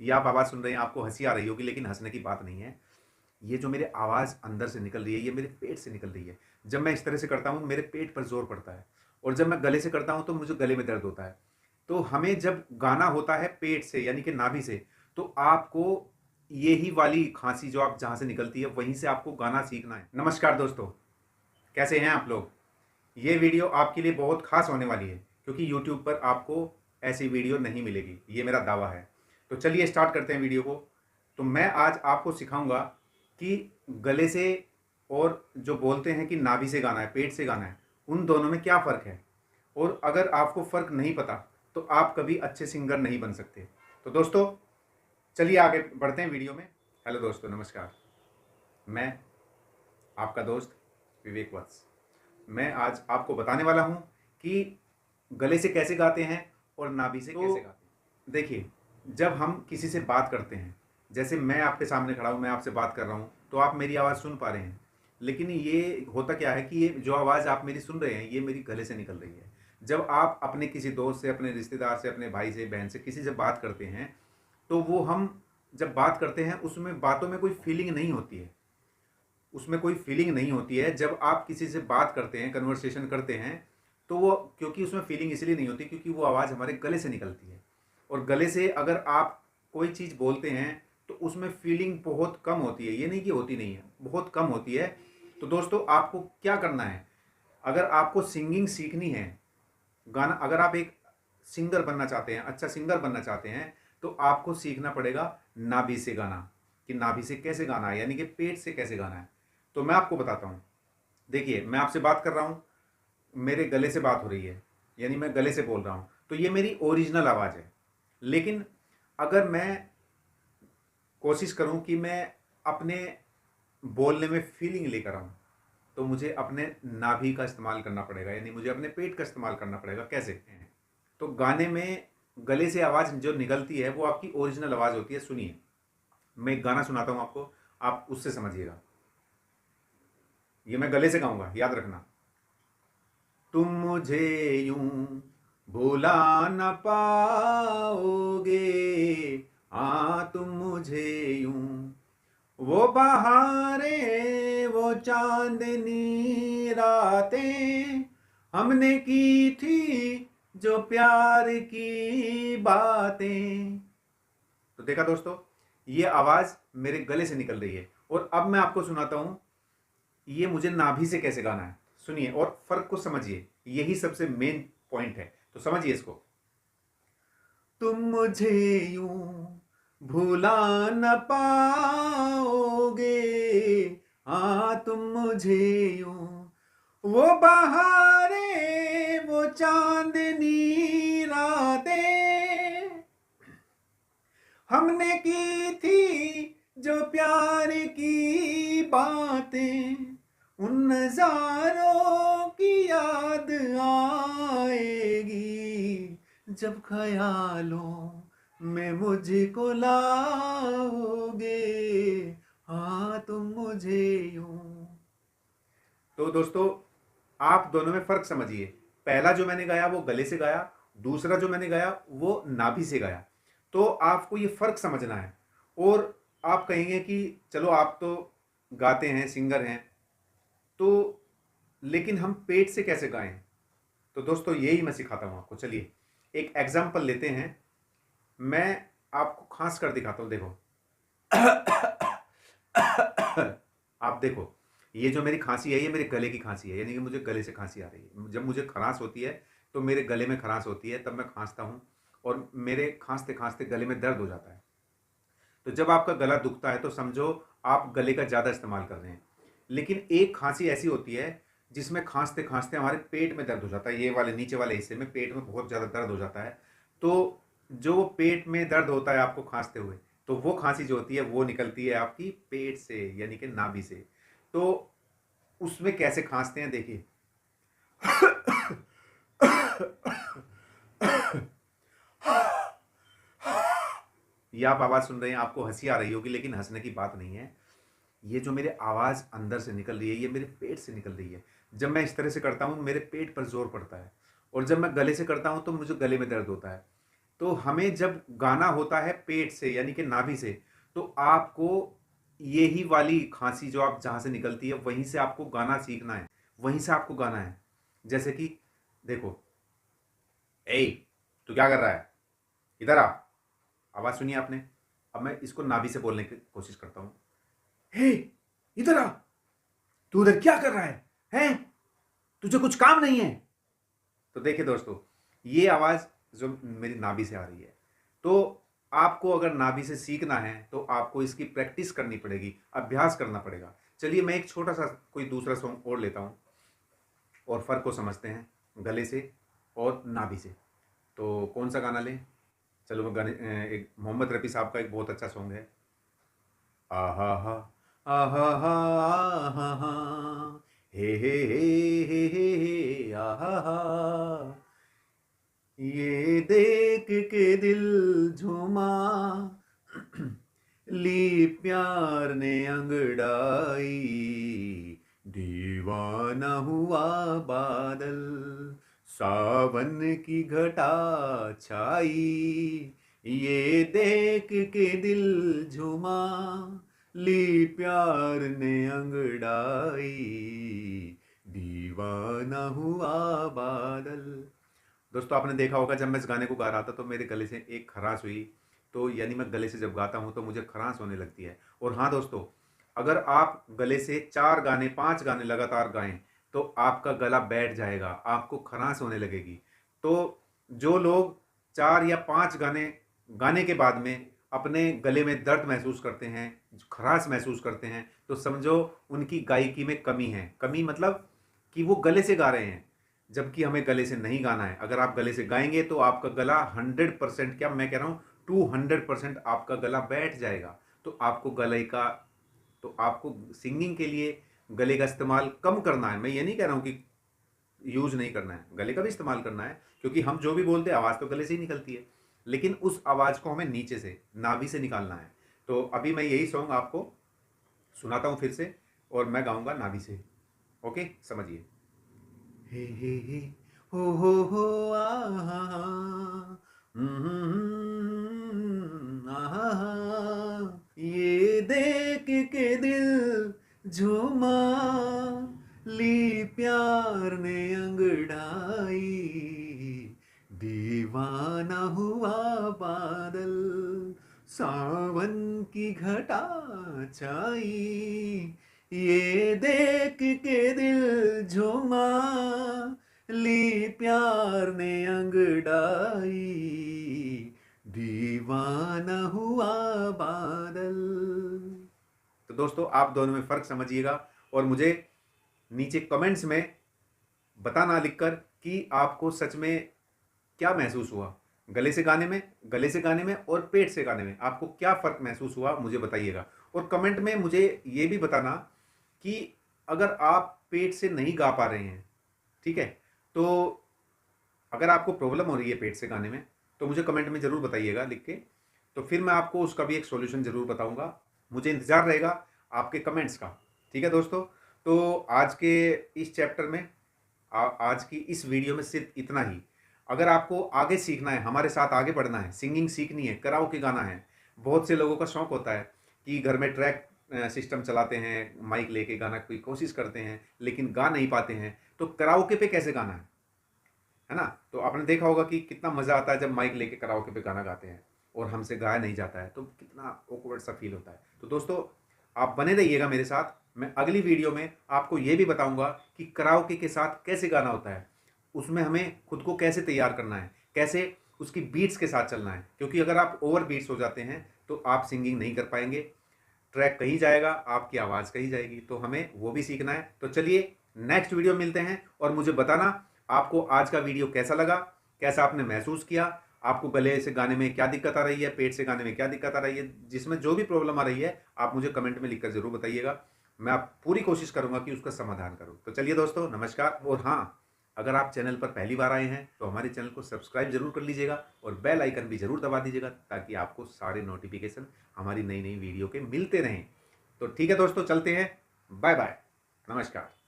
ये आप आवाज़ सुन रहे हैं, आपको हँसी आ रही होगी, लेकिन हँसने की बात नहीं है। ये जो मेरे आवाज़ अंदर से निकल रही है, ये मेरे पेट से निकल रही है। जब मैं इस तरह से करता हूँ, मेरे पेट पर ज़ोर पड़ता है और जब मैं गले से करता हूँ, तो मुझे गले में दर्द होता है। तो हमें जब गाना होता है पेट से यानी कि नाभि से, तो आपको यही वाली खाँसी जो आप जहाँ से निकलती है, वहीं से आपको गाना सीखना है। नमस्कार दोस्तों, कैसे हैं आप लोग? ये वीडियो आपके लिए बहुत ख़ास होने वाली है, क्योंकि यूट्यूब पर आपको ऐसी वीडियो नहीं मिलेगी, ये मेरा दावा है। तो चलिए स्टार्ट करते हैं वीडियो को। तो मैं आज आपको सिखाऊँगा कि गले से और जो बोलते हैं कि नाभि से गाना है, पेट से गाना है, उन दोनों में क्या फ़र्क है? और अगर आपको फ़र्क नहीं पता, तो आप कभी अच्छे सिंगर नहीं बन सकते। तो दोस्तों, चलिए आगे बढ़ते हैं वीडियो में। हेलो दोस्तों, नमस्कार। मैं आपका दोस्त विवेक वत्स। मैं आज आपको बताने वाला हूँ कि गले से कैसे गाते हैं और नाभि से कैसे गाते हैं। देखिए, जब हम किसी से बात करते हैं, जैसे मैं आपके सामने खड़ा हूँ, मैं आपसे बात कर रहा हूँ, तो आप मेरी आवाज़ सुन पा रहे हैं। लेकिन ये होता क्या है कि ये जो आवाज़ आप मेरी सुन रहे हैं, ये मेरी गले से निकल रही है। जब आप अपने किसी दोस्त से, अपने रिश्तेदार से, अपने भाई से, बहन से, किसी से बात करते हैं, तो वो हम जब बात करते हैं, उसमें बातों में कोई फीलिंग नहीं होती है। उसमें कोई फीलिंग नहीं होती है। जब आप किसी से बात करते हैं, कन्वर्सेशन करते हैं, तो वो क्योंकि उसमें फीलिंग इसलिए नहीं होती क्योंकि वो आवाज़ हमारे गले से निकलती है। और गले से अगर आप कोई चीज़ बोलते हैं, तो उसमें फीलिंग बहुत कम होती है। ये नहीं कि होती नहीं है, बहुत कम होती है। तो दोस्तों, आपको क्या करना है? अगर आपको सिंगिंग सीखनी है, गाना अगर आप एक सिंगर बनना चाहते हैं, अच्छा सिंगर बनना चाहते हैं, तो आपको सीखना पड़ेगा नाभि से गाना, कि नाभि से कैसे गाना है, यानी कि पेट से कैसे गाना है। तो मैं आपको बताता हूँ। देखिए, मैं आपसे बात कर रहा हूँ, मेरे गले से बात हो रही है, यानी मैं गले से बोल रहा हूँ, तो ये मेरी ओरिजिनल आवाज़ है। लेकिन अगर मैं कोशिश करूँ कि मैं अपने बोलने में फीलिंग लेकर आऊँ, तो मुझे अपने नाभि का इस्तेमाल करना पड़ेगा, यानी मुझे अपने पेट का इस्तेमाल करना पड़ेगा। कैसे? तो गाने में गले से आवाज़ जो निकलती है, वो आपकी ओरिजिनल आवाज़ होती है। सुनिए, मैं एक गाना सुनाता हूँ आपको, आप उससे समझिएगा। ये मैं गले से गाऊंगा, याद रखना। तुम मुझे यूं भुला न पाओगे, हाँ तुम मुझे यूं, वो बहारें, वो चांदनी रातें हमने की थी, जो प्यार की बातें। तो देखा दोस्तों, ये आवाज़ मेरे गले से निकल रही है। और अब मैं आपको सुनाता हूँ, ये मुझे नाभि से कैसे गाना है। सुनिए और फर्क को समझिए, यही सबसे मेन पॉइंट है। तो समझिए इसको। तुम मुझे यूं भुला न पाओगे, हाँ तुम मुझे यूं, वो बहारें, वो चांदनी रातें हमने की थी, जो प्यार की बातें, उन नजारों की याद आएगी, जब ख्यालों में मुझको लाओगे, हाँ तुम मुझे यूं। तो दोस्तों, आप दोनों में फर्क समझिए। पहला जो मैंने गाया वो गले से गाया, दूसरा जो मैंने गाया वो नाभि से गाया। तो आपको ये फर्क समझना है। और आप कहेंगे कि चलो आप तो गाते हैं, सिंगर हैं, तो लेकिन हम पेट से कैसे गाएं? तो दोस्तों, यही मैं सिखाता हूं आपको। चलिए एक एग्जाम्पल लेते हैं। मैं आपको खांस कर दिखाता हूं, देखो। आप देखो, ये जो मेरी खांसी है, ये मेरे गले की खांसी है, यानी कि मुझे गले से खांसी आ रही है। जब मुझे खरांस होती है, तो मेरे गले में खरांस होती है, तब मैं खांसता हूँ और मेरे खांसते खांसते गले में दर्द हो जाता है। तो जब आपका गला दुखता है, तो समझो आप गले का ज़्यादा इस्तेमाल कर रहे हैं। लेकिन एक खांसी ऐसी होती है जिसमें खांसते खांसते हमारे पेट में दर्द हो जाता है, ये वाले नीचे वाले हिस्से में पेट में बहुत ज़्यादा दर्द हो जाता है। तो जो पेट में दर्द होता है आपको खांसते हुए, तो वो खांसी जो होती है वो निकलती है आपकी पेट से, यानी कि नाभि से। तो उसमें कैसे खांसते हैं, देखिए। ये आप आवाज़ सुन रहे हैं, आपको हंसी आ रही होगी, लेकिन हंसने की बात नहीं है। ये जो मेरे आवाज़ अंदर से निकल रही है, ये मेरे पेट से निकल रही है। जब मैं इस तरह से करता हूँ, मेरे पेट पर जोर पड़ता है। और जब मैं गले से करता हूँ, तो मुझे गले में दर्द होता है। तो हमें जब गाना होता है पेट से यानी कि नाभि से, तो आपको यही वाली खांसी जो आप जहाँ से निकलती है वहीं से आपको गाना सीखना है, वहीं से आपको गाना है। जैसे कि देखो, ए तू क्या कर रहा है, इधर आ। आवाज सुनिए आपने। अब मैं इसको नाभि से बोलने की कोशिश करता हूं। हे, इधर आ, तू उधर क्या कर रहा है, हैं? तुझे कुछ काम नहीं है? तो देखिए दोस्तों, ये आवाज जो मेरी नाभि से आ रही है, तो आपको अगर नाभि से सीखना है तो आपको इसकी प्रैक्टिस करनी पड़ेगी, अभ्यास करना पड़ेगा। चलिए मैं एक छोटा सा कोई दूसरा सॉन्ग और लेता हूं और फर्क को समझते हैं गले से और नाभि से। तो कौन सा गाना लें? चलो मैं गाने एक मोहम्मद रफ़ी साहब का एक बहुत अच्छा सॉन्ग है, आहा हा, आहा हा, आहा हा, हे आहा हा, ये देख के दिल झूमा, ली प्यार ने अंगड़ाई, दीवाना हुआ बादल, सावन की घटा छाई, ये देख के दिल झूमा, ली प्यार ने अंगड़ाई, दीवाना हुआ बादल। दोस्तों आपने देखा होगा जब मैं इस गाने को गा रहा था तो मेरे गले से एक खराश हुई। तो यानी मैं गले से जब गाता हूँ तो मुझे खराश होने लगती है। और हाँ दोस्तों, अगर आप गले से 4 गाने 5 गाने लगातार गाएं तो आपका गला बैठ जाएगा, आपको खराश होने लगेगी। तो जो लोग 4 या 5 गाने गाने के बाद में अपने गले में दर्द महसूस करते हैं, खराश महसूस करते हैं, तो समझो उनकी गायकी में कमी है। कमी मतलब कि वो गले से गा रहे हैं, जबकि हमें गले से नहीं गाना है। अगर आप गले से गाएंगे तो आपका गला 100%, क्या मैं कह रहा हूँ, 200% आपका गला बैठ जाएगा। तो आपको गले का, तो आपको सिंगिंग के लिए गले का इस्तेमाल कम करना है। मैं ये नहीं कह रहा हूँ कि यूज नहीं करना है, गले का भी इस्तेमाल करना है, क्योंकि हम जो भी बोलते हैं आवाज़ तो गले से ही निकलती है, लेकिन उस आवाज़ को हमें नीचे से, नाभि से निकालना है। तो अभी मैं यही सॉन्ग आपको सुनाता हूँ फिर से, और मैं गाऊंगा नाभि से। ओके, समझिए। हे हो आहा, आहा, ये देख के दिल झूमा, ली प्यार ने अंगड़ाई, दीवाना हुआ बादल, सावन की घटा छाई, ये देख के दिल झूमा, ली प्यार ने अंगड़ाई, दीवाना हुआ बादल। तो दोस्तों आप दोनों में फ़र्क समझिएगा और मुझे नीचे कमेंट्स में बताना लिखकर कि आपको सच में क्या महसूस हुआ, गले से गाने में, गले से गाने में और पेट से गाने में आपको क्या फ़र्क महसूस हुआ, मुझे बताइएगा। और कमेंट में मुझे ये भी बताना कि अगर आप पेट से नहीं गा पा रहे हैं, ठीक है, तो अगर आपको प्रॉब्लम हो रही है पेट से गाने में तो मुझे कमेंट में ज़रूर बताइएगा लिख के, तो फिर मैं आपको उसका भी एक सॉल्यूशन ज़रूर बताऊंगा। मुझे इंतज़ार रहेगा आपके कमेंट्स का। ठीक है दोस्तों, तो आज के इस चैप्टर में, आज की इस वीडियो में सिर्फ इतना ही। अगर आपको आगे सीखना है, हमारे साथ आगे बढ़ना है, सिंगिंग सीखनी है, कराओके गाना है, बहुत से लोगों का शौक होता है कि घर में ट्रैक सिस्टम चलाते हैं, माइक लेके गाना की कोशिश करते हैं लेकिन गा नहीं पाते हैं, तो कराओके पे कैसे गाना है ना? तो आपने देखा होगा कि कितना मज़ा आता है जब माइक लेके कराओके पे गाना गाते हैं और हमसे गाया नहीं जाता है, तो कितना ऑकवर्ड सा फील होता है। तो दोस्तों आप बने रहिएगा मेरे साथ। मैं अगली वीडियो में आपको ये भी बताऊंगा कि कराओके के साथ कैसे गाना होता है, उसमें हमें खुद को कैसे तैयार करना है, कैसे उसकी बीट्स के साथ चलना है, क्योंकि अगर आप ओवर बीट्स हो जाते हैं तो आप सिंगिंग नहीं कर पाएंगे, ट्रैक कहीं जाएगा, आपकी आवाज़ कहीं जाएगी। तो हमें वो भी सीखना है। तो चलिए नेक्स्ट वीडियो मिलते हैं और मुझे बताना आपको आज का वीडियो कैसा लगा, कैसा आपने महसूस किया, आपको गले से गाने में क्या दिक्कत आ रही है, पेट से गाने में क्या दिक्कत आ रही है, जिसमें जो भी प्रॉब्लम आ रही है आप मुझे कमेंट में लिखकर ज़रूर बताइएगा। मैं आप पूरी कोशिश करूँगा कि उसका समाधान करूँ। तो चलिए दोस्तों, नमस्कार। और हाँ, अगर आप चैनल पर पहली बार आए हैं तो हमारे चैनल को सब्सक्राइब जरूर कर लीजिएगा और बेल आइकन भी जरूर दबा दीजिएगा, ताकि आपको सारे नोटिफिकेशन हमारी नई नई वीडियो के मिलते रहें। तो ठीक है दोस्तों, चलते हैं। बाय बाय, नमस्कार।